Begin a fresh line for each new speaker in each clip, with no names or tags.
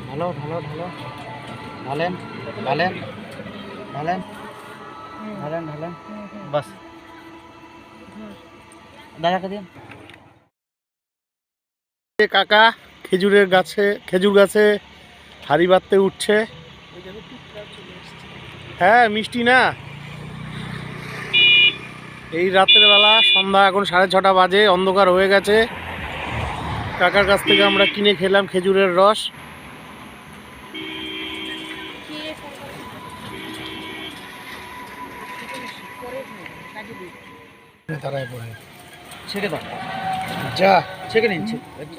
ঢালো ঢালো ঢালো ঢালেন ঢালেন ঢালেন ঢালেন ঢালেন বাস দাদাকে দিন।
কাকা খেজুর গাছে হাড়ি বাঁধতে উঠছে। হ্যাঁ মিষ্টি না, এই রাতের বেলা সন্ধ্যা এখন 6:30 বাজে, অন্ধকার হয়ে গেছে। কাকার কাছ থেকে আমরা কিনে খেলাম খেজুরের রস।
ছেড়ে দাও,
যা
ছেঁকে নিন।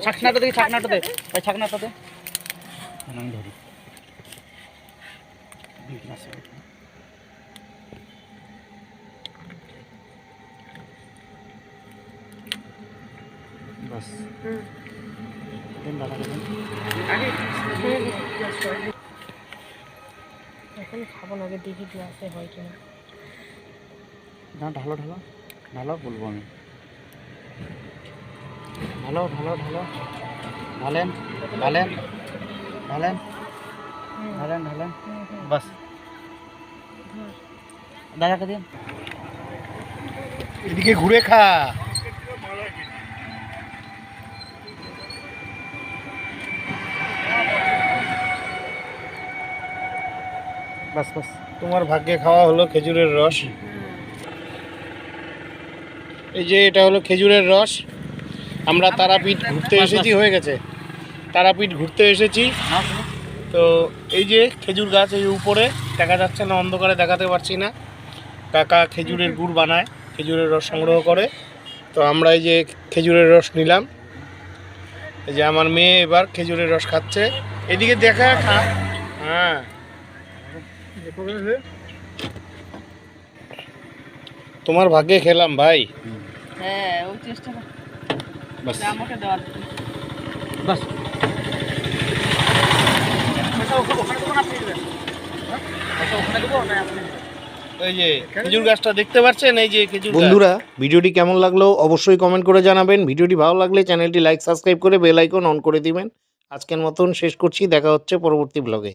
ছাকনাটা দেখি, ছাকনাটা দে ভাই, ছাকনাটা দে। আমি ধরি বাস দিন দাদাকে দিন।
এখন খাবো না, আগে দেখি গ্লাসে হয় কিনা।
না ঢালো ঢালো ঢালো, বলবো আমি। ঢালো ঢালো ঢালো ঢালেন ঢালেন ঢালেন ঢালেন ঢালেন বাস দাদাকে দিন।
এদিকে ঘুরে খা।
বাস বাস
তোমার ভাগ্যে খাওয়া হলো খেজুরের রস। এই যে এটা হলো খেজুরের রস। আমরা তারাপীঠ ঘুরতে এসেছি, হয়ে গেছে, তারাপীঠ ঘুরতে এসেছি। তো এই যে খেজুর গাছ, এই উপরে দেখা যাচ্ছে না, অন্ধকারে দেখাতে পারছি না। কাকা খেজুরের গুড় বানায়, খেজুরের রস সংগ্রহ করে। তো আমরা এই যে খেজুরের রস নিলাম। এই যে আমার মেয়ে এবার খেজুরের রস খাচ্ছে। এদিকে দেখা খা। হ্যাঁ তোমার ভাগ্যে খেলাম ভাই।
হ্যাঁ, ওই চেষ্টা
বাস
আমাকে দেওয়ার।
বাস
এই যে খেজুর গাছটা দেখতে পাচ্ছেন, এই যে খেজুর। বন্ধুরা, ভিডিওটি কেমন লাগলো অবশ্যই কমেন্ট করে জানাবেন। ভিডিওটি ভালো লাগলে চ্যানেলটি লাইক সাবস্ক্রাইব করে বেল আইকন অন করে দিবেন। আজকের মতন শেষ করছি, দেখা হচ্ছে পরবর্তী ব্লগে।